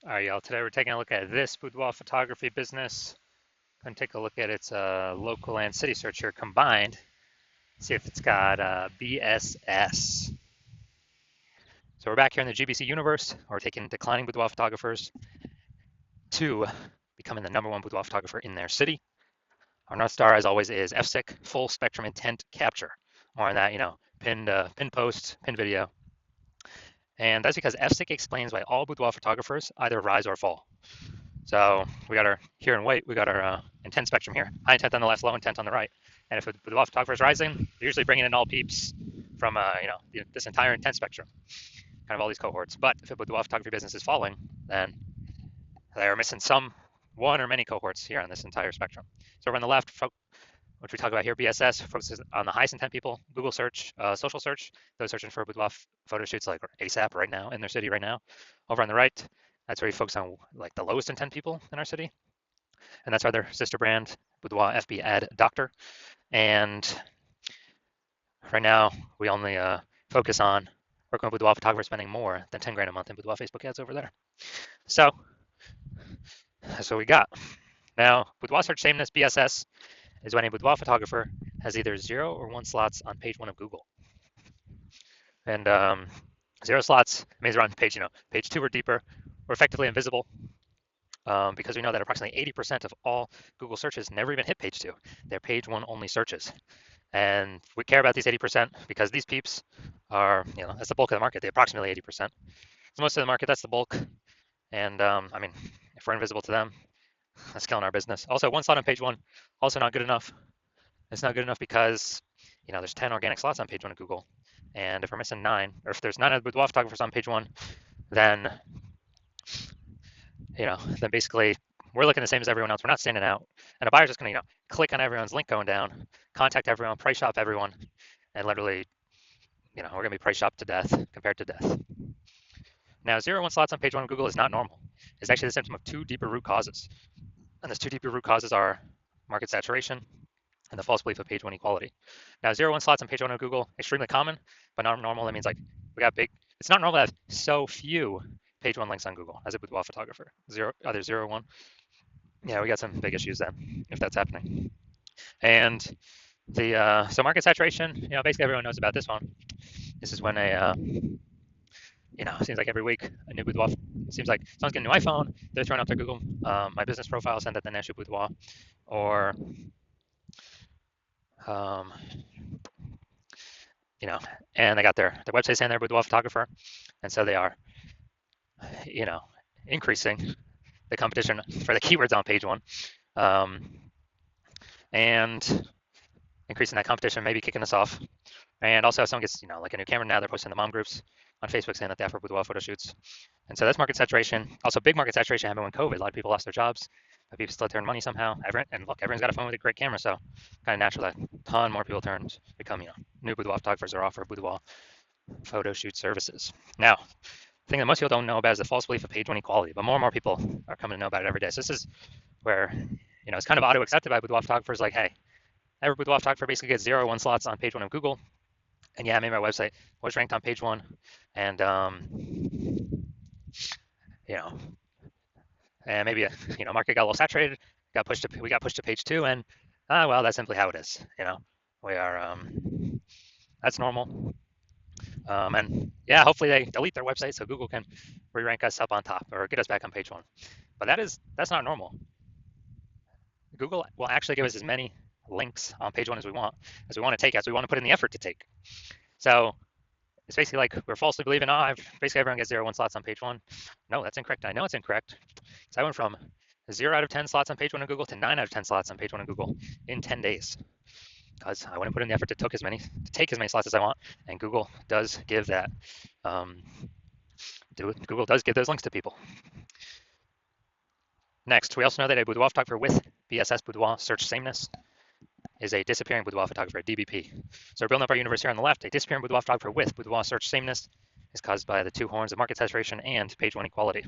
All right, y'all. Today we're taking a look at this boudoir photography business. Going to take a look at its local and city search here combined. See if it's got BSS. So we're back here in the GBC universe. We're taking declining boudoir photographers to becoming the #1 boudoir photographer in their city. Our North Star, as always, is FSIC, full spectrum intent capture. More on that, pinned post, pinned video. And that's because FSIC explains why all boudoir photographers either rise or fall. So we got our here in white, we got our intent spectrum here. High intent on the left, low intent on the right. And if a boudoir photographer is rising, they're usually bringing in all peeps from this entire intent spectrum, kind of all these cohorts. But if a boudoir photography business is falling, then they're missing some one or many cohorts here on this entire spectrum. So over on the left, which we talk about here, BSS focuses on the highest intent people. Google search, social search, those searching for boudoir photo shoots like ASAP right now in their city right now. Over on the right, that's where we focus on like the lowest intent people in our city. And that's why their sister brand, Boudoir FB Ad Doctor. And right now, we only focus on working with boudoir photographers spending more than 10 grand a month in boudoir Facebook ads over there. So that's what we got. Now, boudoir search sameness, BSS, is when a boudoir photographer has either 0 or 1 slots on page 1 of Google. And 0 slots means they're on page 2 or deeper, or effectively invisible, because we know that approximately 80% of all Google searches never even hit page 2. They're page 1 only searches. And we care about these 80% because these peeps are, that's the bulk of the market, they approximately 80%. So most of the market, that's the bulk. And if we're invisible to them, that's killing our business. Also, 1 slot on page 1, also not good enough. It's not good enough because, there's 10 organic slots on page 1 of Google. And if we're missing 9, or if there's 9 of the boudoir photographers on page 1, then, then basically we're looking the same as everyone else. We're not standing out. And a buyer's just going to, click on everyone's link going down, contact everyone, price shop everyone, and literally, we're going to be price shopped to death, compared to death. Now, 0 1 slots on page 1 of Google is not normal. It's actually the symptom of 2 deeper root causes. And those 2 deeper root causes are market saturation and the false belief of page 1 equality. Now, 0 1 slots on page 1 of Google, extremely common, but not normal. That means like it's not normal to have so few page 1 links on Google as a boudoir photographer. Either 0 or 1. Yeah, we got some big issues then if that's happening. And so market saturation, basically everyone knows about this one. This is when it seems like every week a new boudoir. It seems like someone's getting a new iPhone, they're throwing up their Google My Business profile, send that the National Boudoir, or and they got their website saying they're a boudoir photographer, and so they are, increasing the competition for the keywords on page 1, and increasing that competition, maybe kicking us off. And also, if someone gets, like a new camera now, they're posting the mom groups on Facebook saying that they offer boudoir photo shoots. And so that's market saturation. Also, big market saturation happened when COVID. A lot of people lost their jobs, but people still turn money somehow. And look, everyone's got a phone with a great camera, so kind of natural that a ton more people become, new boudoir photographers or offer boudoir photo shoot services. Now, the thing that most people don't know about is the false belief of page 1 equality, but more and more people are coming to know about it every day. So this is where, it's kind of auto-accepted by boudoir photographers, like, hey, every boudoir photographer basically gets 0 or 1 slots on page 1 of Google. And yeah, I made my website was ranked on page 1, and and maybe market got a little saturated, we got pushed to page 2, and well, that's simply how it is. We are that's normal. And yeah, hopefully they delete their website so Google can re-rank us up on top or get us back on page 1. But that's not normal. Google will actually give us as many links on page 1 as we want to take, as we want to put in the effort to take. So it's basically like we're falsely believing, basically everyone gets 0 1 slots on page 1. No, that's incorrect. I know it's incorrect. So I went from 0 out of 10 slots on page 1 of Google to 9 out of 10 slots on page 1 of Google in 10 days. Because I want to put in the effort to take as many slots as I want, and Google does give that. Google does give those links to people. Next, we also know that a boudoir photographer with BSS boudoir search sameness is a disappearing boudoir photographer, DBP. So we're building up our universe here on the left. A disappearing boudoir photographer with boudoir search sameness is caused by the 2 horns of market saturation and page 1 equality.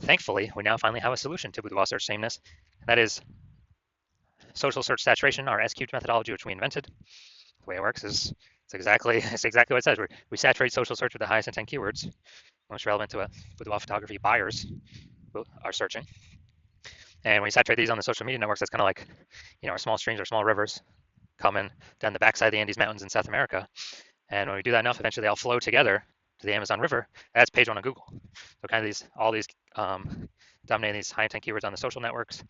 Thankfully, we now finally have a solution to boudoir search sameness. That is social search saturation, our S-cubed methodology, which we invented. The way it works is it's exactly what it says. We saturate social search with the highest intent keywords. most relevant to it, boudoir photography buyers are searching. And when you saturate these on the social media networks, that's kind of like, our small streams or small rivers coming down the backside of the Andes Mountains in South America. And when we do that enough, eventually they all flow together to the Amazon River. That's page one on Google. So kind of all these dominating these high intent keywords on the social networks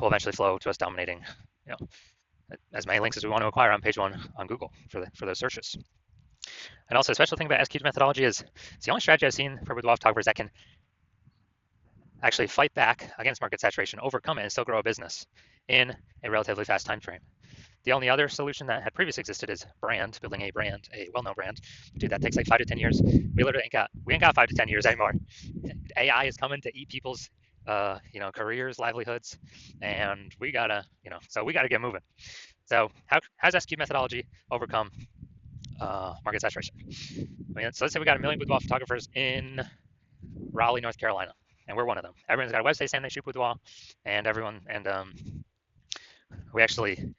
will eventually flow to us dominating, as many links as we want to acquire on page one on Google for those searches. And also, a special thing about SQ's methodology is it's the only strategy I've seen for boudoir photographers that can actually fight back against market saturation, overcome it, and still grow a business in a relatively fast time frame. The only other solution that had previously existed is building a brand, a well-known brand. Dude, that takes like 5 to 10 years. We literally ain't got 5 to 10 years anymore. AI is coming to eat people's, careers, livelihoods, and we gotta get moving. So how's SQ methodology overcome market saturation? So let's say we got 1 million boudoir photographers in Raleigh, North Carolina, and we're one of them. Everyone's got a website saying they shoot boudoir, and we actually.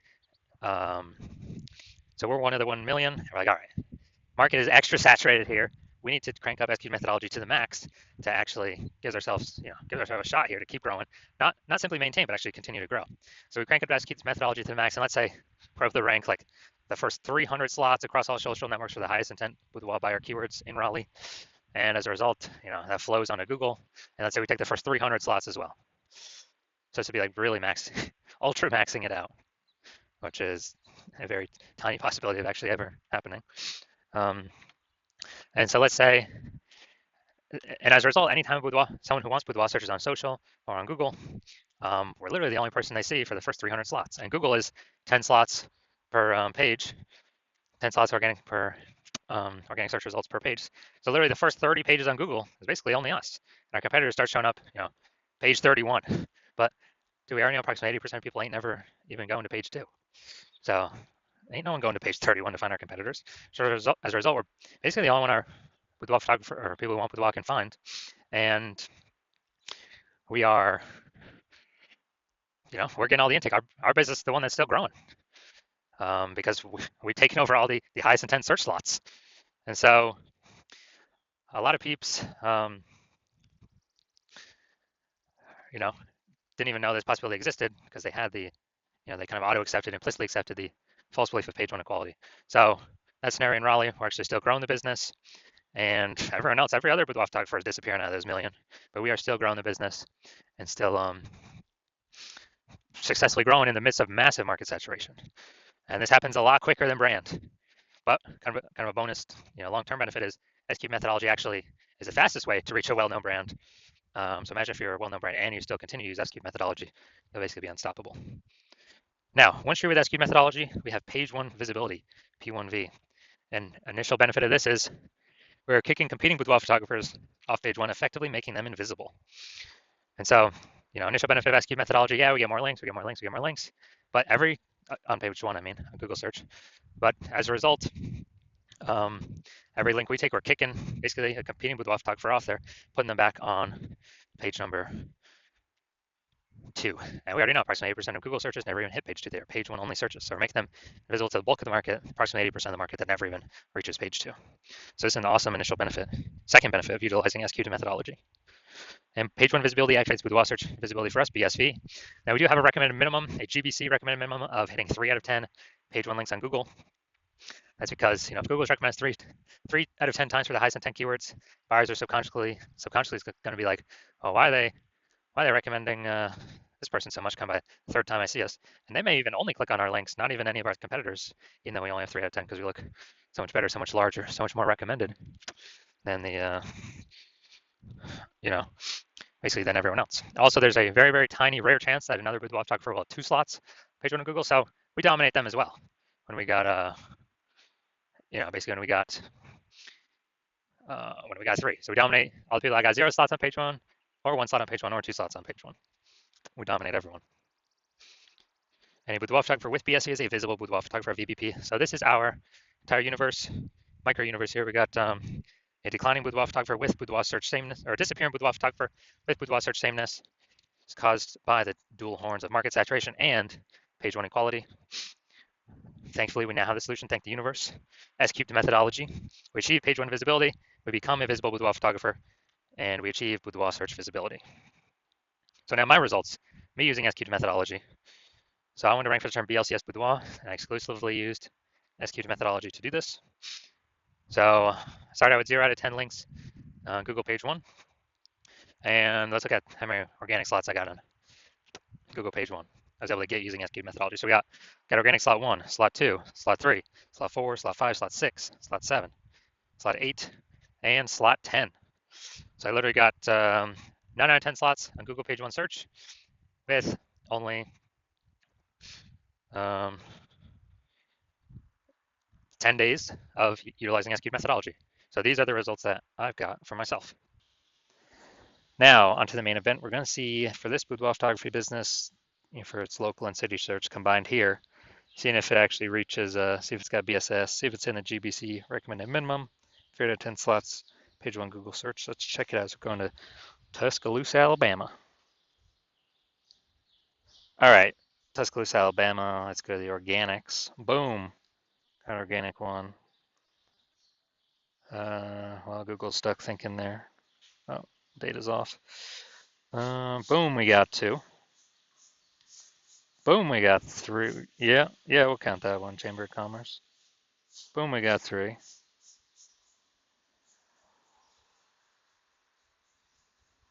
So we're one of the 1 million. And we're like, all right, market is extra saturated here. We need to crank up SQ methodology to the max to actually give ourselves a shot here to keep growing, not simply maintain, but actually continue to grow. So we crank up SQ methodology to the max, and let's say put up the rank like the first 300 slots across all social networks for the highest intent boudoir buyer keywords in Raleigh. And as a result, that flows onto Google. And let's say we take the first 300 slots as well. So to be like really ultra maxing it out, which is a very tiny possibility of actually ever happening. And so let's say, and as a result, anytime someone who wants boudoir searches on social or on Google, we're literally the only person they see for the first 300 slots. And Google is 10 slots per page, 10 slots organic search results per page. So literally the first 30 pages on Google is basically only us. And our competitors start showing up, page 31. But do we already know approximately 80% of people ain't never even going to page 2. So ain't no one going to page 31 to find our competitors. So as a result, we're basically the only one our boudoir photographer or people who want boudoir can find. And we are, we're getting all the intake. Our business is the one that's still growing because we've taken over all the highest intent search slots. And so a lot of peeps, didn't even know this possibility existed because they had they kind of auto-accepted, implicitly accepted the false belief of page one equality. So that scenario in Raleigh, we're actually still growing the business, and everyone else, every other boudoir photographer is disappearing out of those million, but we are still growing the business and still successfully growing in the midst of massive market saturation. And this happens a lot quicker than brand. But kind of a bonus, long-term benefit is SQ methodology actually is the fastest way to reach a well-known brand. So imagine if you're a well-known brand and you still continue to use SQ methodology, you'll basically be unstoppable. Now, once you're with SQ methodology, we have page one visibility, P1V. And initial benefit of this is we're kicking competing boudoir photographers off page one, effectively making them invisible. And so, initial benefit of SQ methodology, we get more links, but on page one, on Google search. But as a result, every link we take, we're kicking basically a competing boudoir photographer off there, putting them back on page number 2. And we already know approximately 80% of Google searches never even hit page 2. They're page 1 only searches. So we're making them visible to the bulk of the market, approximately 80% of the market that never even reaches page 2. So this is an awesome initial benefit. Second benefit of utilizing SQ2 methodology. And page 1 visibility activates boudoir search visibility for us, BSV. Now we do have a recommended minimum, a GBC recommended minimum of hitting 3 out of 10 page 1 links on Google. That's because, if Google recommends 3 out of 10 times for the highest intent keywords, buyers are subconsciously going to be like, oh, why are they recommending this person so much? Come by the third time I see us. And they may even only click on our links, not even any of our competitors, even though we only have 3 out of 10 because we look so much better, so much larger, so much more recommended than the, basically than everyone else. Also, there's a very, very tiny, rare chance that another boudoir photographer will have 2 slots page 1 on Google. So we dominate them as well when we got, basically when we got 3. So we dominate all the people that got 0 slots on page 1, or 1 slot on page 1, or 2 slots on page 1. We dominate everyone. And a boudoir photographer with BSE is a visible boudoir photographer, VBP. So this is our entire universe, micro universe here. We got a declining boudoir photographer with boudoir search sameness, or a disappearing boudoir photographer with boudoir search sameness. It's caused by the dual horns of market saturation and page 1 equality. Thankfully, we now have the solution, thank the universe. SQ2 methodology. We achieve page 1 visibility we become a visible boudoir photographer, and we achieve boudoir search visibility. So now my results, me using SQ2 methodology. So I wanted to rank for the term BLCS boudoir, and I exclusively used SQ2 methodology to do this. So I started out with 0 out of 10 links on Google page 1. And let's look at how many organic slots I got on Google page 1. I was able to get using SQ methodology. So we got organic slot 1, slot 2, slot 3, slot 4, slot 5, slot 6, slot 7, slot 8, and slot 10. So I literally got 9 out of 10 slots on Google page 1 search with only 10 days of utilizing SQ methodology. So these are the results that I've got for myself. Now, onto the main event. We're going to see for this boudoir photography business, for its local and city search combined here, seeing if it actually reaches, see if it's got BSS, see if it's in the GBC recommended minimum, 3 out of 10 slots, page 1 Google search. Let's check it out. So we're going to Tuscaloosa, Alabama. All right, Tuscaloosa, Alabama. Let's go to the organics. Boom, got an organic one. Well, Google's stuck thinking there. Oh, data's off. Boom, we got 2. Boom, we got 3. Yeah, we'll count that one, Chamber of Commerce. Boom, we got 3.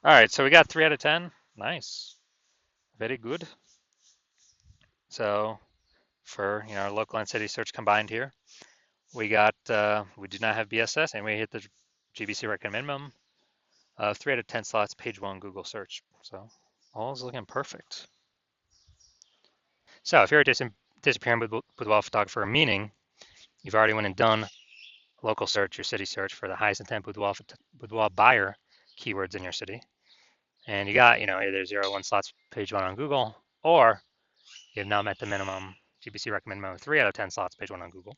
All right, so we got 3 out of 10. Nice, very good. So for our local and city search combined here, we got we did not have BSS, and we hit the GBC recommend minimum of 3 out of 10 slots, page 1 Google search. So all is looking perfect. So if you're a disappearing boudoir photographer, meaning you've already went and done local search, your city search for the highest intent boudoir buyer keywords in your city, and you got either 0 1 slots, page 1 on Google, or you have now met the minimum GBC recommend minimum 3 out of 10 slots, page 1 on Google.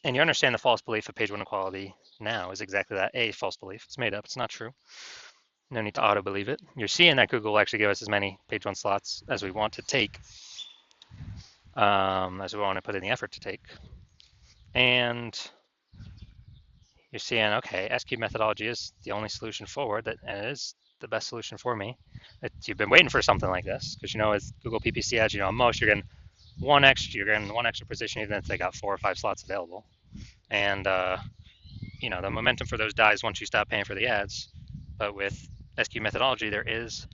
And you understand the false belief of page 1 equality now is exactly that, a false belief. It's made up, it's not true. No need to auto-believe it. You're seeing that Google will actually give us as many page 1 slots as we want to take, as we want to put in the effort to take. And you're seeing, okay, SQ methodology is the only solution forward, and it is the best solution for me. You've been waiting for something like this, because with Google PPC ads, at most you're getting one extra position, even if they got 4 or 5 slots available. And the momentum for those dies once you stop paying for the ads. But with SQ methodology, there is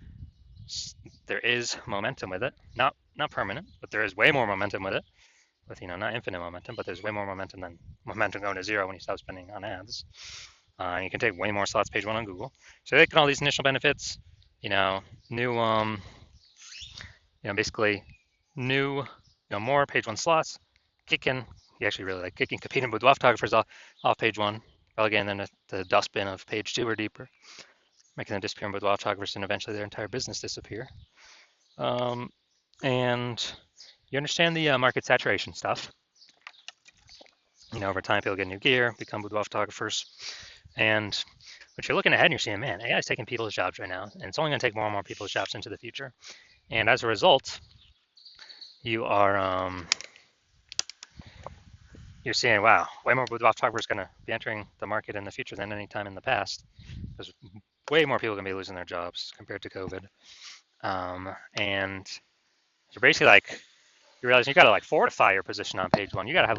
momentum with it. Not permanent, but there is way more momentum with it. With not infinite momentum, but there's way more momentum than momentum going to 0 when you stop spending on ads. You can take way more slots, page 1 on Google. So they get all these initial benefits. New basically new more page 1 slots, kicking. You actually really like kicking competing boudoir photographers off page 1, relegating them to the dustbin of page 2 or deeper, making them disappear in boudoir photographers, and eventually their entire business disappear. And you understand the market saturation stuff. Over time, people get new gear, become boudoir photographers, and but you're looking ahead and you're seeing, man, AI is taking people's jobs right now, and it's only going to take more and more people's jobs into the future. And as a result, you are you're seeing, wow, way more boudoir photographers going to be entering the market in the future than any time in the past. There's way more people going to be losing their jobs compared to COVID. And you're basically you realize you got to fortify your position on page 1. You got to have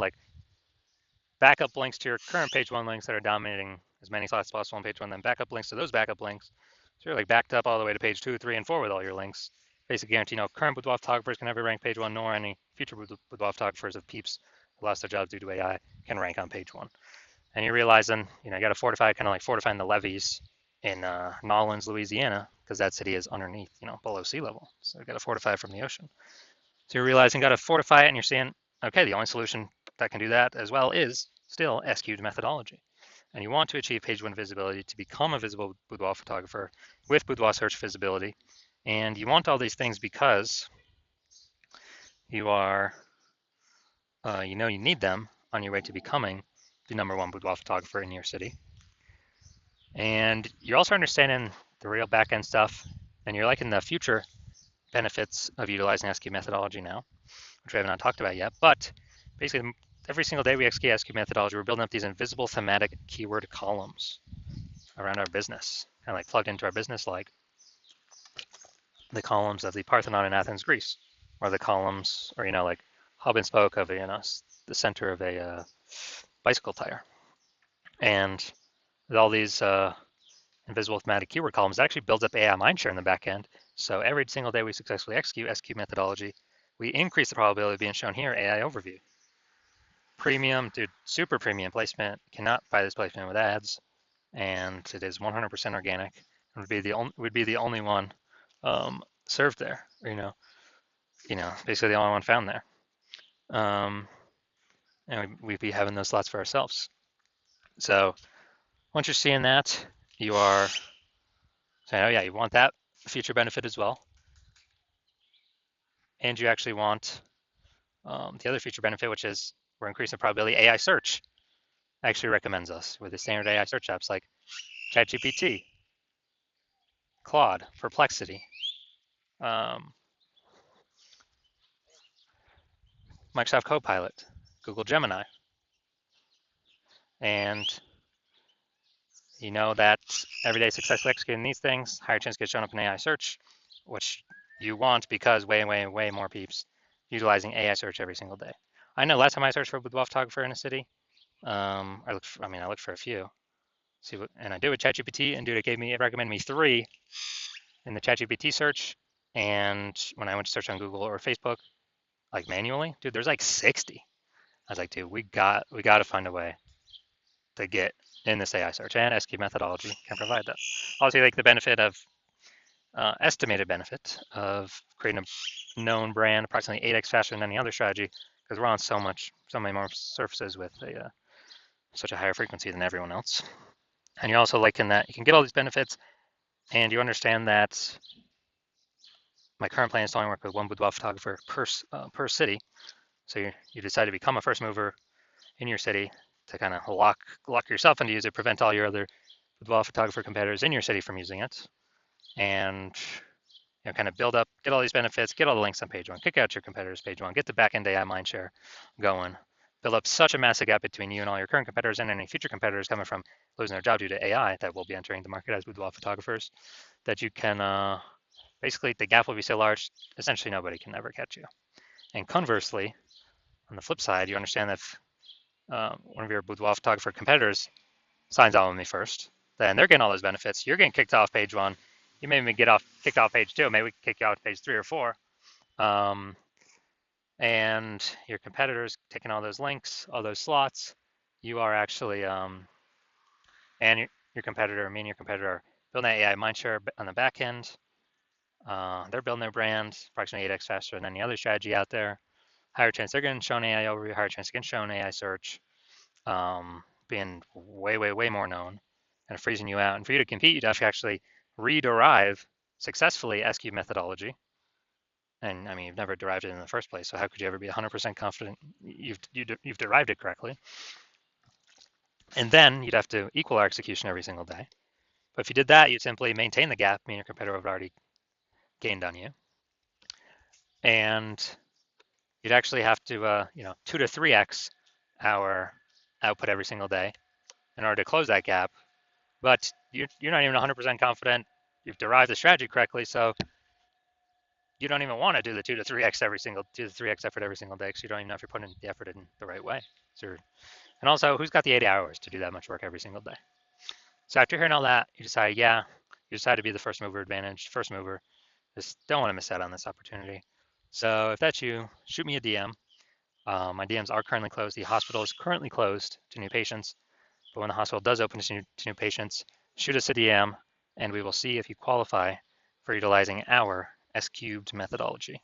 backup links to your current page 1 links that are dominating as many slots as possible on page 1, then backup links to those backup links. So you're backed up all the way to page 2, 3, and 4 with all your links. Basically guarantee current boudoir photographers can never rank page 1, nor any future boudoir photographers of peeps who lost their jobs due to AI can rank on page 1. And you're realizing, you got to fortify, kind of fortifying the levees in Nolens, Louisiana, because that city is underneath, below sea level. So you got to fortify from the ocean. So you're realizing, got to fortify it, and you're seeing, okay, the only solution that can do that as well is still SQ'd methodology. And you want to achieve page 1 visibility to become a visible boudoir photographer with boudoir search visibility. And you want all these things because you are, you need them on your way to becoming the #1 boudoir photographer in your city. And you're also understanding the real back-end stuff, and you're liking the future benefits of utilizing SQ methodology now, which we have not talked about yet. But basically, every single day we execute SQ methodology, we're building up these invisible thematic keyword columns around our business, kind of like plugged into our business, like the columns of the Parthenon in Athens, Greece, or the columns, or like hub and spoke of the center of a bicycle tire. And with all these invisible thematic keyword columns, it actually builds up AI mindshare in the back end. So every single day we successfully execute SQ methodology, we increase the probability of being shown here AI overview. Premium, dude, super premium placement. Cannot buy this placement with ads, and it is 100% organic. It would be the only one served there. Basically the only one found there. And we'd be having those slots for ourselves. So once you're seeing that, you are saying, oh yeah, you want that feature benefit as well. And you actually want the other feature benefit, which is we're increasing the probability AI search actually recommends us with the standard AI search apps like ChatGPT, Claude, Perplexity, Microsoft Copilot, Google Gemini. And you know that every day successfully executing these things, higher chance to get shown up in AI search, which you want because way more peeps utilizing AI search every single day. I know last time I searched for a boudoir photographer in a city, I looked for a few. And I did with ChatGPT, and dude, it recommended me 3 in the ChatGPT search. And when I went to search on Google or Facebook, like manually, dude, there's like 60. I was like, dude, we got to find a way to get in this AI search, and SQ methodology can provide that. Also, like the benefit of estimated benefit of creating a known brand approximately 8x faster than any other strategy, because we're on so many more surfaces with such a higher frequency than everyone else. And you're also like in that you can get all these benefits, and you understand that my current plan is to only work with one boudoir photographer per city. So you decide to become a first mover in your city to kind of lock yourself into use it, prevent all your other boudoir photographer competitors in your city from using it, and kind of build up, get all these benefits, get all the links on page 1, kick out your competitors page 1, get the back-end AI mindshare going, build up such a massive gap between you and all your current competitors and any future competitors coming from losing their job due to AI that will be entering the market as boudoir photographers, that you can basically the gap will be so large, essentially nobody can ever catch you. And conversely, on the flip side, you understand that if one of your boudoir photographer competitors signs on with me first, then they're getting all those benefits. You're getting kicked off page 1. You may even kicked off page 2. Maybe we kick you off page 3 or 4. And your competitors taking all those links, all those slots. You are actually, and your competitor, me and your competitor are building that AI mindshare on the back end. They're building their brand approximately 8x faster than any other strategy out there. Higher chance they're getting shown AI overview, higher chance getting shown AI search, being way more known, and freezing you out. And for you to compete, you'd have to actually rederive successfully SQ methodology. And I mean, you've never derived it in the first place, so how could you ever be 100% confident you've derived it correctly? And then you'd have to equal our execution every single day. But if you did that, you'd simply maintain the gap, meaning your competitor would have already gained on you. And you'd actually have to, 2 to 3x our output every single day in order to close that gap. But you're not even 100% confident you've derived the strategy correctly, so you don't even want to do the 2 to 3x effort every single day, because you don't even know if you're putting the effort in the right way. And also, who's got the 80 hours to do that much work every single day? So after hearing all that, you decide to be the first mover advantage, first mover. Just don't want to miss out on this opportunity. So if that's you, shoot me a DM. My DMs are currently closed. The hospital is currently closed to new patients, but when the hospital does open to new patients, shoot us a DM, and we will see if you qualify for utilizing our S-cubed methodology.